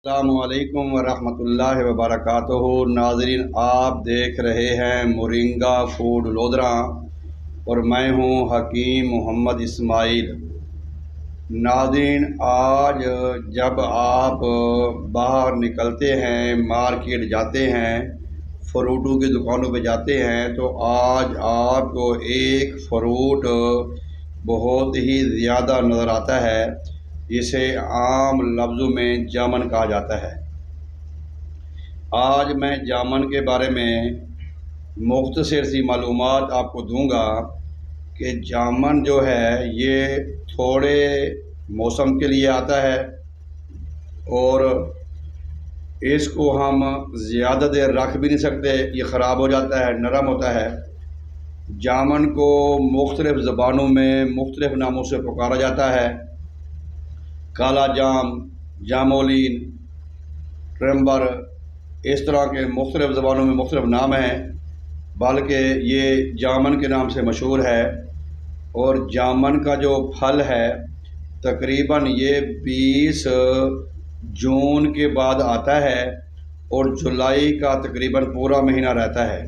السلام علیکم ورحمۃ اللہ وبرکاتہ۔ ناظرین، آپ دیکھ رہے ہیں مورنگا فوڈ لودھراں اور میں ہوں حکیم محمد اسماعیل۔ ناظرین، آج جب آپ باہر نکلتے ہیں، مارکیٹ جاتے ہیں، فروٹوں کی دکانوں پہ جاتے ہیں، تو آج آپ کو ایک فروٹ بہت ہی زیادہ نظر آتا ہے، جسے عام لفظوں میں جامن کہا جاتا ہے۔ آج میں جامن کے بارے میں مختصر سی معلومات آپ کو دوں گا کہ جامن جو ہے یہ تھوڑے موسم کے لیے آتا ہے اور اس کو ہم زیادہ دیر رکھ بھی نہیں سکتے، یہ خراب ہو جاتا ہے، نرم ہوتا ہے۔ جامن کو مختلف زبانوں میں مختلف ناموں سے پکارا جاتا ہے: کالا جام، جامولین، ٹرمبر، اس طرح کے مختلف زبانوں میں مختلف نام ہیں، بلکہ یہ جامن کے نام سے مشہور ہے۔ اور جامن کا جو پھل ہے تقریباً یہ 20 جون کے بعد آتا ہے اور جولائی کا تقریباً پورا مہینہ رہتا ہے۔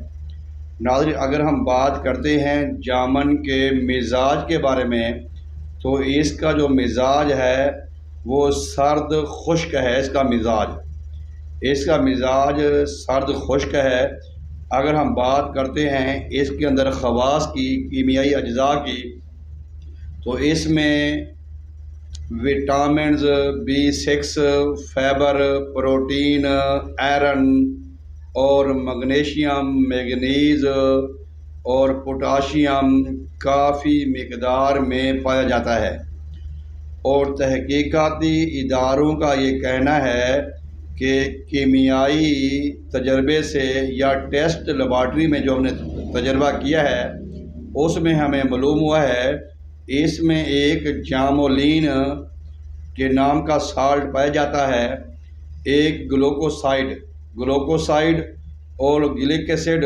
ناظرین، اگر ہم بات کرتے ہیں جامن کے مزاج کے بارے میں، تو اس کا جو مزاج ہے وہ سرد خشک ہے۔ اس کا مزاج سرد خشک ہے۔ اگر ہم بات کرتے ہیں اس کے اندر خواص کی، کیمیائی اجزاء کی، تو اس میں vitamins B6، fibre, protein, iron اور مگنیشیم، مینگنیز اور پوٹاشیم کافی مقدار میں پایا جاتا ہے۔ اور تحقیقاتی اداروں کا یہ کہنا ہے کہ کیمیائی تجربے سے یا ٹیسٹ لیبارٹری میں جو ہم نے تجربہ کیا ہے اس میں ہمیں معلوم ہوا ہے اس میں ایک جامولین کے نام کا سالٹ پایا جاتا ہے، ایک گلوکوسائڈ اور گلک ایسڈ،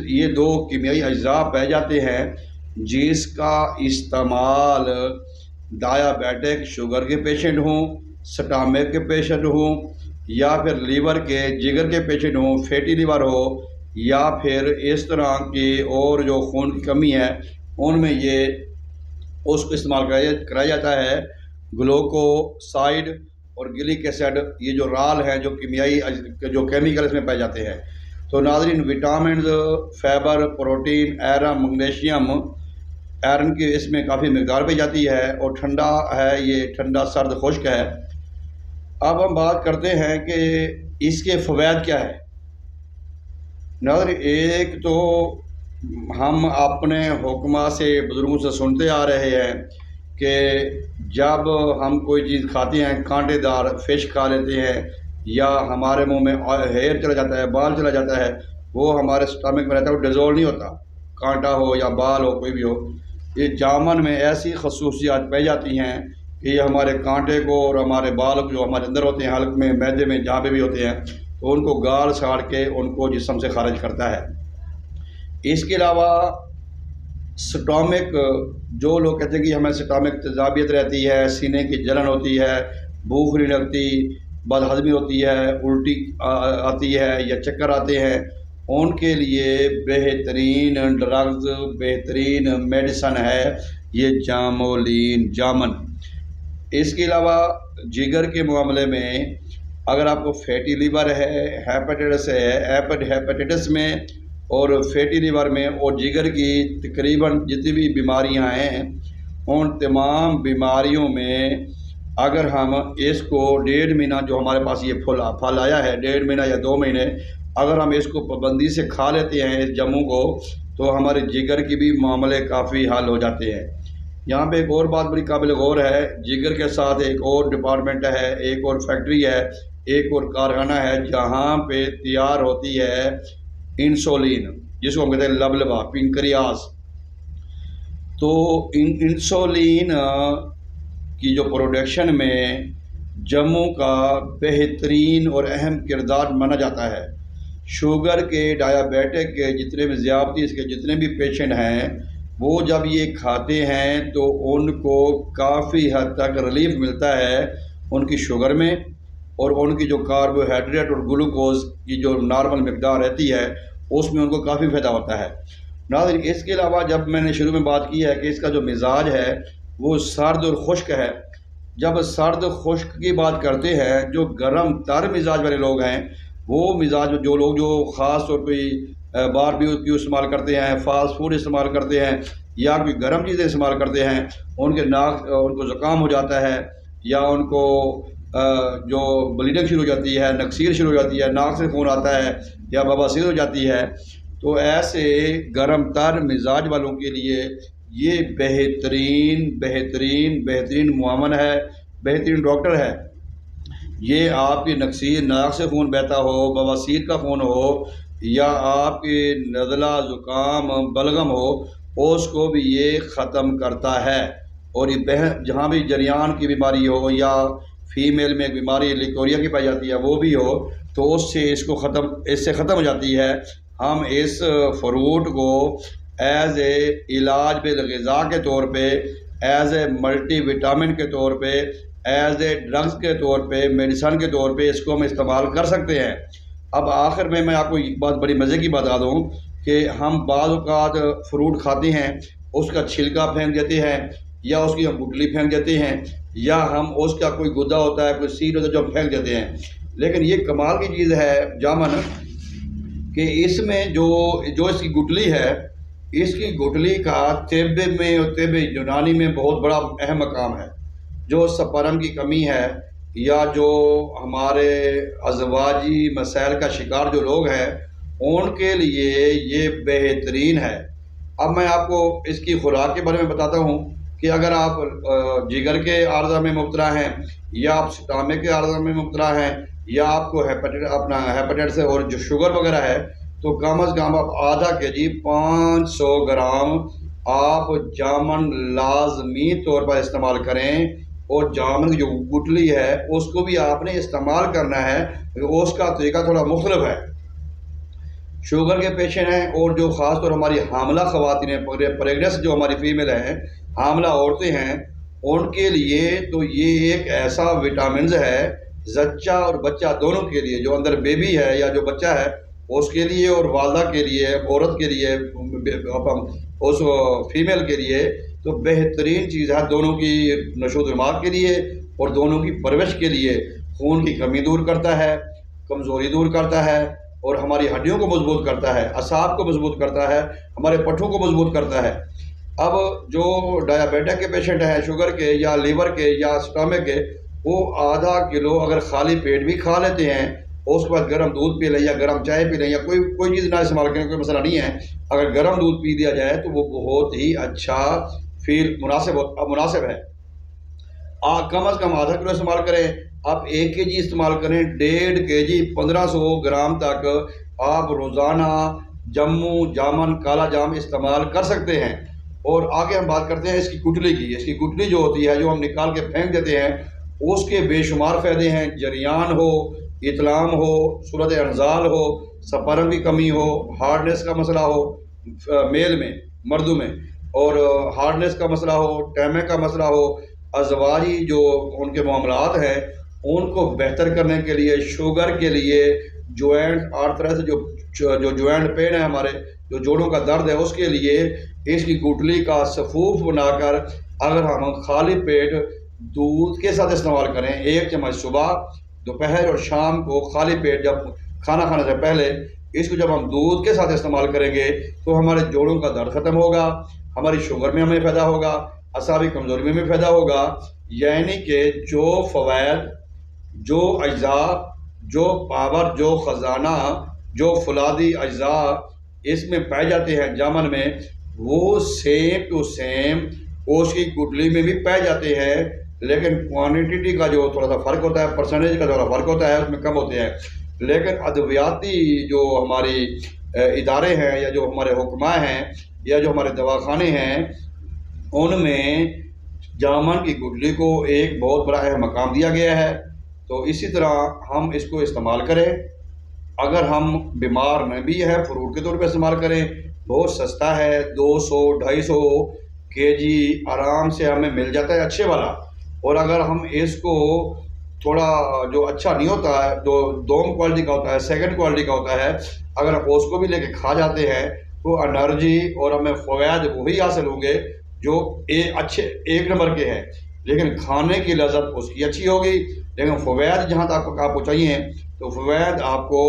یہ دو کیمیائی اجزاء پائے جاتے ہیں جس کا استعمال ڈائیابیٹک شوگر کے پیشنٹ ہوں، سٹامک کے پیشنٹ ہوں، یا پھر لیور کے جگر کے پیشنٹ ہوں، فیٹی لیور ہو، یا پھر اس طرح کی اور جو خون کی کمی ہے ان میں یہ اس کو استعمال کرایا جاتا ہے۔ گلوکوسائڈ اور گلک ایسڈ یہ جو رال ہیں، جو کیمیائی جو کیمیکل اس میں پائے جاتے ہیں۔ تو ناظرین، vitamins, fibre, protein, iron, magnesium, iron کی اس میں کافی مقدار پائی جاتی ہے اور ٹھنڈا ہے، یہ ٹھنڈا سرد خشک ہے۔ اب ہم بات کرتے ہیں کہ اس کے فوائد کیا ہے۔ ناظرین، ایک تو ہم اپنے حکماء سے، بزرگوں سے سنتے آ رہے ہیں کہ جب ہم کوئی چیز کھاتے ہیں، کانٹے دار فش کھا لیتے ہیں یا ہمارے منہ میں ہیئر چلا جاتا ہے، بال چلا جاتا ہے، وہ ہمارے اسٹمک میں رہتا ہے، وہ ڈیزولو نہیں ہوتا، کانٹا ہو یا بال ہو، کوئی بھی ہو۔ یہ جامن میں ایسی خصوصیات پائی جاتی ہیں کہ یہ ہمارے کانٹے کو اور ہمارے بال جو ہمارے اندر ہوتے ہیں، حلق میں، معدے میں، جہاں پہ بھی ہوتے ہیں، تو ان کو گال ساڑ کے ان کو جسم سے خارج کرتا ہے۔ اس کے علاوہ سٹامک، جو لوگ کہتے ہیں کہ ہمیں سٹامک تیزابیت رہتی ہے، سینے کی جلن ہوتی ہے، بھوک نہیں لگتی، بد ہضمی ہوتی ہے، الٹی آتی ہے یا چکر آتے ہیں، ان کے لیے بہترین ڈرگز، بہترین میڈیسن ہے یہ جامن۔ اس کے علاوہ جگر کے معاملے میں اگر آپ کو فیٹی لیور ہے، ہیپاٹائٹس میں اور فیٹی لیور میں اور جگر کی تقریباً جتنی بھی بیماریاں ہیں، ان تمام بیماریوں میں اگر ہم اس کو 1.5 مہینہ جو ہمارے پاس یہ پھل آیا ہے، 1.5 مہینہ یا 2 مہینے اگر ہم اس کو پابندی سے کھا لیتے ہیں اس جاموں کو، تو ہمارے جگر کی بھی معاملے کافی حل ہو جاتے ہیں۔ یہاں پہ ایک اور بات بڑی قابل غور ہے، جگر کے ساتھ ایک اور ڈپارٹمنٹ ہے، ایک اور فیکٹری ہے، ایک اور کارخانہ ہے جہاں پہ تیار ہوتی ہے انسولین، جس کو ہم کہتے ہیں لبلبا، پنکریاس۔ تو انسولین کی جو پروڈکشن میں جاموں کا بہترین اور اہم کردار مانا جاتا ہے۔ شوگر کے، ڈائیابیٹک کے، جتنے بھی ذیابطیس کے جتنے بھی پیشنٹ ہیں، وہ جب یہ کھاتے ہیں تو ان کو کافی حد تک ریلیف ملتا ہے ان کی شوگر میں، اور ان کی جو کاربوہائیڈریٹ اور گلوکوز کی جو نارمل مقدار رہتی ہے اس میں ان کو کافی فائدہ ہوتا ہے۔ ناظرین، اس کے علاوہ جب میں نے شروع میں بات کی ہے کہ اس کا جو مزاج ہے وہ سرد اور خشک ہے، جب سرد خشک کی بات کرتے ہیں، جو گرم تر مزاج والے لوگ ہیں وہ مزاج جو لوگ جو خاص طور پہ باربیکیو استعمال کرتے ہیں، فاسٹ فوڈ استعمال کرتے ہیں یا کوئی گرم چیزیں استعمال کرتے ہیں، ان کو زکام ہو جاتا ہے یا ان کو جو بلیڈنگ شروع ہو جاتی ہے، نکسیر شروع ہو جاتی ہے، ناک سے خون آتا ہے یا بواسیر ہو جاتی ہے، تو ایسے گرم تر مزاج والوں کے لیے یہ بہترین معاون ہے، بہترین ڈاکٹر ہے۔ یہ آپ کی نکسیر، ناک سے خون بہتا ہو، بواسیر کا خون ہو یا آپ کی نزلہ، زکام، بلغم ہو، اس کو بھی یہ ختم کرتا ہے۔ اور یہ جہاں بھی جریان کی بیماری ہو یا فیمیل میں بیماری لیکوریا کی پائی جاتی ہے وہ بھی ہو تو اس سے ختم ہو جاتی ہے۔ ہم اس فروٹ کو ایز اے علاج بالغذا کے طور پہ، ایز اے ملٹی وٹامن کے طور پہ، ایز اے ڈرگز کے طور پہ، میڈیسن کے طور پہ اس کو ہم استعمال کر سکتے ہیں۔ اب آخر میں آپ کو ایک بات بڑی مزے کی بتا دوں کہ ہم بعض اوقات فروٹ کھاتے ہیں، اس کا چھلکا پھینک دیتے ہیں یا اس کی ہم گٹلی پھینک دیتے ہیں یا ہم اس کا کوئی گدا ہوتا ہے، کوئی سیڈ ہوتا ہے جو ہم پھینک دیتے ہیں، لیکن یہ کمال کی چیز ہے جامن کہ اس میں جو اس کی گٹلی ہے، اس کی گٹلی کا طب میں اور طب یونانی میں بہت بڑا اہم مقام ہے۔ جو سپرم کی کمی ہے یا جو ہمارے ازواجی مسائل کا شکار جو لوگ ہیں ان کے لیے یہ بہترین ہے۔ اب میں آپ کو اس کی خوراک کے بارے میں بتاتا ہوں کہ اگر آپ جگر کے عارضہ میں مبتلا ہیں یا آپ سٹامک کے عارضہ میں مبتلا ہیں یا آپ کو ہیپاٹائٹس اور جو شوگر وغیرہ ہے تو کم از کم آپ آدھا کے جی 500 گرام آپ جامن لازمی طور پر استعمال کریں۔ اور جامن کی جو گٹلی ہے اس کو بھی آپ نے استعمال کرنا ہے، اس کا طریقہ تھوڑا مختلف ہے۔ شوگر کے پیشنٹ ہیں اور جو خاص طور ہماری حاملہ خواتین ہیں، پریگننس جو ہماری فیمیل ہیں، حاملہ عورتیں ہیں، ان کے لیے تو یہ ایک ایسا وٹامنز ہے زچہ اور بچہ دونوں کے لیے، جو اندر بیبی ہے یا جو بچہ ہے اس کے لیے اور والدہ کے لیے، عورت کے لیے، اس فیمیل کے لیے تو بہترین چیز ہے، دونوں کی نشو و نما کے لیے اور دونوں کی پرورش کے لیے۔ خون کی کمی دور کرتا ہے، کمزوری دور کرتا ہے اور ہماری ہڈیوں کو مضبوط کرتا ہے، اعصاب کو مضبوط کرتا ہے، ہمارے پٹھوں کو مضبوط کرتا ہے۔ اب جو ڈائبیٹک کے پیشنٹ ہیں، شوگر کے یا لیور کے یا اسٹامک کے، وہ آدھا کلو اگر خالی پیٹ بھی کھا لیتے ہیں، اس کے بعد گرم دودھ پی لیں یا گرم چائے پی لیں یا کوئی چیز نہ استعمال کریں، کوئی مسئلہ نہیں ہے، اگر گرم دودھ پی دیا جائے تو وہ بہت ہی اچھا مناسب ہے۔ کم از کم آدھا کلو استعمال کریں، آپ 1 کے جی استعمال کریں، 1.5 کے جی 1500 گرام تک آپ روزانہ جامن کالا جام استعمال کر سکتے ہیں۔ اور آگے ہم بات کرتے ہیں اس کی گٹلی کی۔ اس کی گٹلی جو ہوتی ہے جو ہم نکال کے پھینک دیتے ہیں اس کے بے شمار فائدے ہیں، جریان ہو، اطلام ہو، صورت انزال ہو، سپرم کی کمی ہو، ہارڈنس کا مسئلہ ہو میل میں، مردوں میں، اور ہارڈنس کا مسئلہ ہو، ٹیمے کا مسئلہ ہو، ازواجی جو ان کے معاملات ہیں ان کو بہتر کرنے کے لیے، شوگر کے لیے، جوائنٹ آرتھرائٹس جو جوائنٹ پین ہے، ہمارے جو جوڑوں کا درد ہے، اس کے لیے اس کی گٹلی کا صفوف بنا کر اگر ہم خالی پیٹ دودھ کے ساتھ استعمال کریں، 1 چمچ صبح، دوپہر اور شام کو خالی پیٹ جب کھانا کھانے سے پہلے اس کو جب ہم دودھ کے ساتھ استعمال کریں گے تو ہمارے جوڑوں کا درد ختم ہوگا، ہماری شوگر میں ہمیں فائدہ ہوگا، اعصابی کمزوری میں بھی فائدہ ہوگا۔ یعنی کہ جو فوائد، جو اجزاء، جو پاور، جو خزانہ، جو فولادی اجزاء اس میں پائے جاتے ہیں جامن میں، وہ سیم ٹو سیم اس کی گٹلی میں بھی پائے جاتے ہیں، لیکن کوانٹٹی کا جو تھوڑا سا فرق ہوتا ہے، پرسنٹیج کا تھوڑا فرق ہوتا ہے، اس میں کم ہوتے ہیں۔ لیکن ادویاتی جو ہماری ادارے ہیں یا جو ہمارے حکماء ہیں یا جو ہمارے دواخانے ہیں ان میں جامن کی گٹلی کو ایک بہت بڑا اہم مقام دیا گیا ہے۔ تو اسی طرح ہم اس کو استعمال کریں، اگر ہم بیمار نہ بھی ہے فروٹ کے طور پہ استعمال کریں، بہت سستا ہے، 200-250 کے جی آرام سے ہمیں مل جاتا ہے اچھے والا۔ اور اگر ہم اس کو تھوڑا جو اچھا نہیں ہوتا ہے، جو دوم کوالٹی کا ہوتا ہے، سیکنڈ کوالٹی کا ہوتا ہے، اگر آپ اس کو بھی لے کے کھا جاتے ہیں تو انرجی اور ہمیں فوائد وہی حاصل ہوں گے جو اچھے 1 نمبر کے ہیں، لیکن کھانے کی لذت اس کی اچھی ہوگی، لیکن فوائد جہاں تک آپ کو چاہیے تو فوائد آپ کو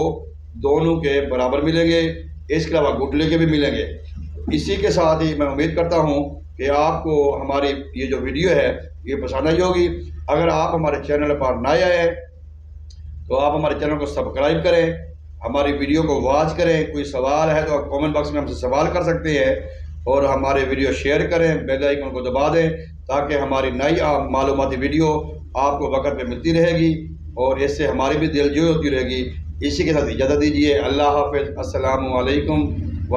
دونوں کے برابر ملیں گے، اس کے علاوہ گٹلے کے بھی ملیں گے۔ اسی کے ساتھ ہی میں امید کرتا ہوں کہ آپ کو ہماری یہ جو ویڈیو ہے یہ پسند آئی ہوگی۔ اگر آپ ہمارے چینل پر نئے آئے ہیں تو آپ ہمارے چینل کو سبسکرائب کریں، ہماری ویڈیو کو واچ کریں، کوئی سوال ہے تو آپ کامنٹ باکس میں ہم سے سوال کر سکتے ہیں، اور ہمارے ویڈیو شیئر کریں، بیل آئیکن کو دبا دیں تاکہ ہماری نئی معلوماتی ویڈیو آپ کو وقت پہ ملتی رہے گی، اور اس سے ہماری بھی دلجوئی ہوتی رہے گی۔ اسی کے ساتھ اجازت دیجیے، اللہ حافظ، السلام علیکم